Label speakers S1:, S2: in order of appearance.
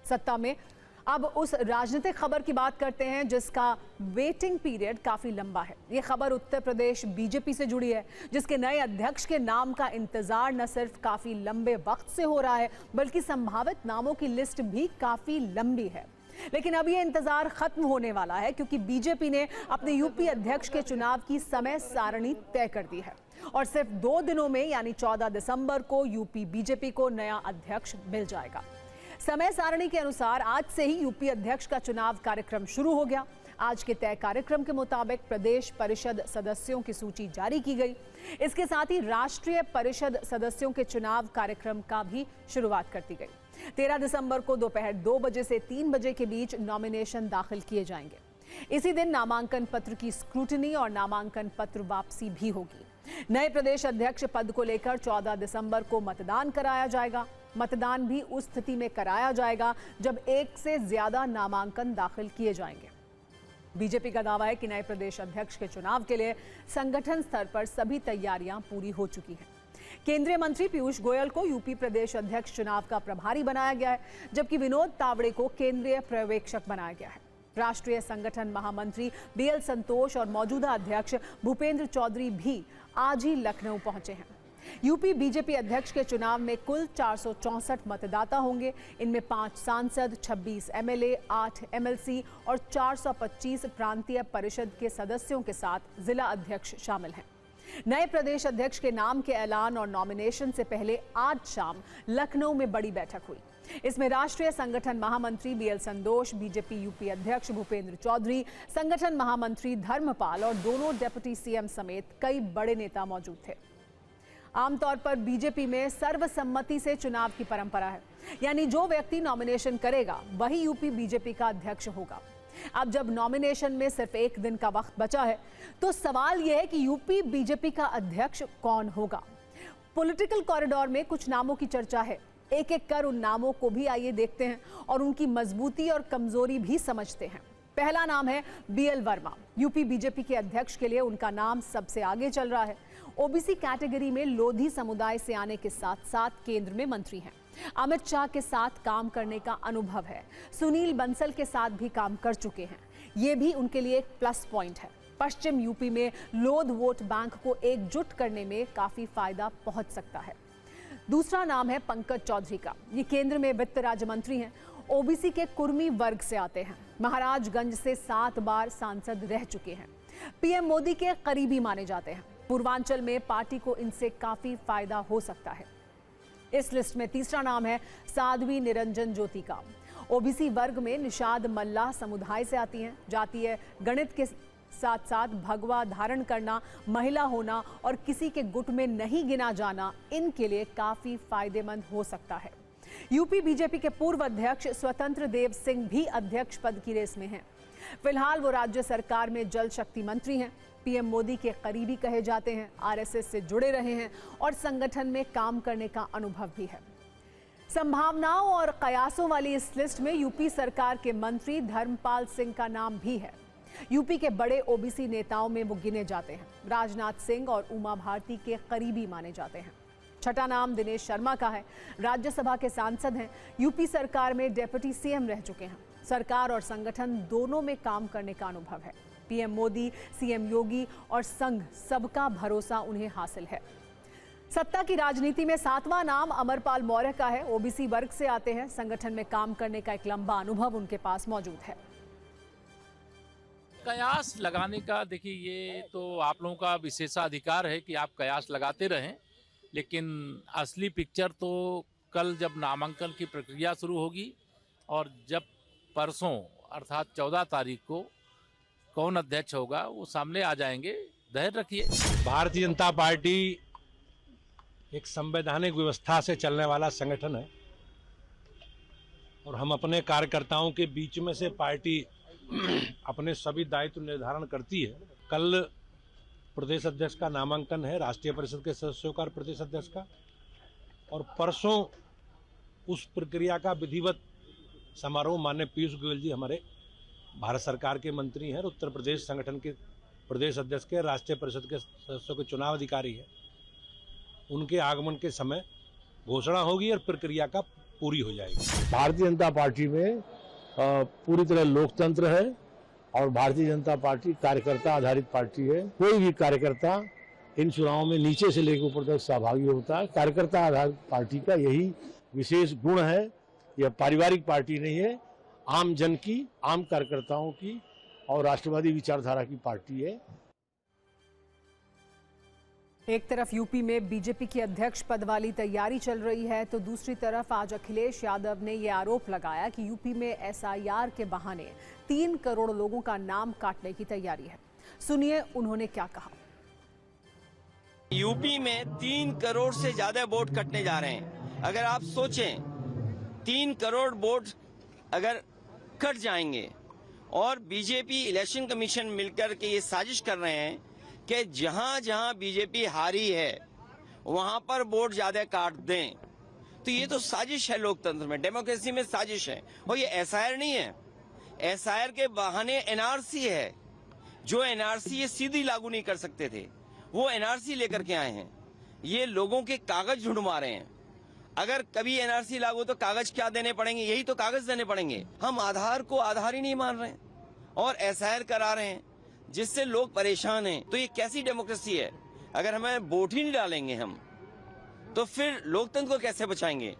S1: सत्ता में। अब उस राजनीतिक खबर की बात करते हैं जिसका वेटिंग पीरियड काफी लंबा है। ये खबर उत्तर प्रदेश बीजेपी से जुड़ी है, जिसके नए अध्यक्ष के नाम का इंतजार न सिर्फ काफी लंबे वक्त से हो रहा है, बल्कि संभावित नामों की लिस्ट भी काफी लंबी है। लेकिन अब ये इंतजार खत्म होने वाला है, क्योंकि बीजेपी ने अपने यूपी अध्यक्ष के चुनाव की समय सारणी तय कर दी है और सिर्फ 2 दिनों में यानी 14 दिसंबर को यूपी बीजेपी को नया अध्यक्ष मिल जाएगा। समय सारणी के अनुसार आज से ही यूपी अध्यक्ष का चुनाव कार्यक्रम शुरू हो गया। आज के तय कार्यक्रम के मुताबिक प्रदेश परिषद सदस्यों की सूची जारी की गई। इसके साथ ही राष्ट्रीय परिषद सदस्यों के चुनाव कार्यक्रम का भी शुरुआत कर दी गई। 13 दिसंबर को दोपहर 2 बजे से 3 बजे के बीच नॉमिनेशन दाखिल किए जाएंगे। इसी दिन नामांकन पत्र की स्क्रूटनी और नामांकन पत्र वापसी भी होगी। नए प्रदेश अध्यक्ष पद को लेकर 14 दिसंबर को मतदान कराया जाएगा। मतदान भी उस स्थिति में कराया जाएगा जब 1 से ज्यादा नामांकन दाखिल किए जाएंगे। बीजेपी का दावा है कि नए प्रदेश अध्यक्ष के चुनाव के लिए संगठन स्तर पर सभी तैयारियां पूरी हो चुकी हैं। केंद्रीय मंत्री पीयूष गोयल को यूपी प्रदेश अध्यक्ष चुनाव का प्रभारी बनाया गया है, जबकि विनोद तावड़े को केंद्रीय पर्यवेक्षक बनाया गया है। राष्ट्रीय संगठन महामंत्री बीएल संतोष और मौजूदा अध्यक्ष भूपेंद्र चौधरी भी आज ही लखनऊ पहुंचे हैं। यूपी बीजेपी अध्यक्ष के चुनाव में कुल 464 मतदाता होंगे। इनमें 5 सांसद, 26 एमएलए, 8 एमएलसी और 425 प्रांतीय परिषद के सदस्यों के साथ जिला अध्यक्ष शामिल हैं। नए प्रदेश अध्यक्ष के नाम के ऐलान और नॉमिनेशन से पहले आज शाम लखनऊ में बड़ी बैठक हुई। इसमें राष्ट्रीय संगठन महामंत्री बीएल संतोष, बीजेपी यूपी अध्यक्ष भूपेंद्र चौधरी, संगठन महामंत्री धर्मपाल और दोनों डिप्टी सीएम समेत कई बड़े नेता मौजूद थे। आमतौर पर बीजेपी में सर्वसम्मति से चुनाव की परंपरा है, यानी जो व्यक्ति नॉमिनेशन करेगा वही यूपी बीजेपी का अध्यक्ष होगा। अब जब नॉमिनेशन में सिर्फ 1 दिन का वक्त बचा है, तो सवाल यह है कि यूपी बीजेपी का अध्यक्ष कौन होगा। पॉलिटिकल कॉरिडोर में कुछ नामों की चर्चा है। एक एक कर उन नामों को भी आइए देखते हैं और उनकी मजबूती और कमजोरी भी समझते हैं। पहला नाम है बीएल वर्मा। यूपी बीजेपी के अध्यक्ष के लिए उनका नाम सबसे आगे चल रहा है। ओबीसी कैटेगरी में लोधी समुदाय से आने के साथ साथ केंद्र में मंत्री हैं। अमित शाह के साथ काम करने का अनुभव है। सुनील बंसल के साथ भी काम कर चुके हैं। ये भी उनके लिए एक प्लस पॉइंट है। पश्चिम यूपी में लोध वोट बैंक को एकजुट करने में काफी फायदा पहुंच सकता है। दूसरा नाम है पंकज चौधरी का। ये केंद्र में वित्त राज्य मंत्री हैं। ओबीसी के कुर्मी वर्ग से आते हैं। महाराजगंज से 7 बार सांसद रह चुके हैं। पीएम मोदी के करीबी माने जाते हैं। पूर्वांचल में पार्टी को इनसे काफी फायदा हो सकता है। इस लिस्ट में तीसरा नाम है साध्वी निरंजन ज्योति का। ओबीसी वर्ग में निषाद मल्लाह समुदाय से आती हैं। जातीय गणित के साथ साथ भगवा धारण करना, महिला होना और किसी के गुट में नहीं गिना जाना इनके लिए काफी फायदेमंद हो सकता है। यूपी बीजेपी के पूर्व अध्यक्ष स्वतंत्र देव सिंह भी अध्यक्ष पद की रेस में हैं। फिलहाल वो राज्य सरकार में जल शक्ति मंत्री हैं। पीएम मोदी के करीबी कहे जाते हैं। आरएसएस से जुड़े रहे हैं और संगठन में काम करने का अनुभव भी है। संभावनाओं और कयासों वाली इस लिस्ट में यूपी सरकार के मंत्री धर्मपाल सिंह का नाम भी है। यूपी के बड़े ओबीसी नेताओं में वो गिने जाते हैं। राजनाथ सिंह और उमा भारती के करीबी माने जाते हैं। छठा नाम दिनेश शर्मा का है। राज्यसभा के सांसद हैं। यूपी सरकार में डिप्टी सीएम रह चुके हैं। सरकार और संगठन दोनों में काम करने का अनुभव है। पीएम मोदी, सीएम योगी और संघ सबका भरोसा उन्हें हासिल है। सत्ता की राजनीति में 7वां नाम अमरपाल मौर्य का है। ओबीसी वर्ग से आते हैं। संगठन में काम करने का एक लंबा अनुभव उनके पास मौजूद है।
S2: कयास लगाने का देखिए, ये तो आप लोगों का विशेषाधिकार है कि आप कयास लगाते रहें, लेकिन असली पिक्चर तो कल जब नामांकन की प्रक्रिया शुरू होगी और जब परसों अर्थात 14 तारीख को कौन अध्यक्ष होगा वो सामने आ जाएंगे। धैर्य रखिए।
S3: भारतीय जनता पार्टी एक संवैधानिक व्यवस्था से चलने वाला संगठन है और हम अपने कार्यकर्ताओं के बीच में से पार्टी अपने सभी दायित्व निर्धारण करती है। कल प्रदेश अध्यक्ष का नामांकन है, राष्ट्रीय परिषद के सदस्यों का, प्रदेश अध्यक्ष का, और परसों उस प्रक्रिया का विधिवत समारोह माननीय पीयूष गोयल जी हमारे भारत सरकार के मंत्री हैं और उत्तर प्रदेश संगठन के प्रदेश अध्यक्ष के, राष्ट्रीय परिषद के सदस्यों के चुनाव अधिकारी है, उनके आगमन के समय घोषणा होगी और प्रक्रिया का पूरी हो जाएगी।
S4: भारतीय जनता पार्टी में पूरी तरह लोकतंत्र है और भारतीय जनता पार्टी कार्यकर्ता आधारित पार्टी है। कोई भी कार्यकर्ता इन चुनावों में नीचे से लेकर ऊपर तक सहभागी होता है। कार्यकर्ता आधारित पार्टी का यही विशेष गुण है। यह पारिवारिक पार्टी नहीं है, आम जन की, आम कार्यकर्ताओं की और राष्ट्रवादी विचारधारा की पार्टी है।
S1: एक तरफ यूपी में बीजेपी की अध्यक्ष पद वाली तैयारी चल रही है, तो दूसरी तरफ आज अखिलेश यादव ने यह आरोप लगाया कि यूपी में एसआईआर के बहाने 3 करोड़ लोगों का नाम काटने की तैयारी है। सुनिए उन्होंने क्या कहा।
S5: यूपी में 3 करोड़ से ज्यादा वोट कटने जा रहे हैं। अगर आप सोचें 3 करोड़ वोट अगर कट जाएंगे और बीजेपी इलेक्शन कमीशन मिलकर के ये साजिश कर रहे हैं कि जहां जहां बीजेपी हारी है वहां पर वोट ज्यादा काट दें, तो ये तो साजिश है। लोकतंत्र में, डेमोक्रेसी में साजिश है। और ये एसआईआर नहीं है, एसआईआर के बहाने एनआरसी है। जो एनआरसी ये सीधी लागू नहीं कर सकते थे, वो एनआरसी लेकर के आए हैं। ये लोगों के कागज ढूंढवा रहे हैं। अगर कभी एनआरसी लागू तो कागज क्या देने पड़ेंगे? यही तो कागज देने पड़ेंगे। हम आधार को आधार ही नहीं मान रहे हैं और एसआईआर करा रहे हैं, जिससे लोग परेशान हैं। तो ये कैसी डेमोक्रेसी है? अगर हमें वोट ही नहीं डालेंगे हम, तो फिर लोकतंत्र को कैसे बचाएंगे?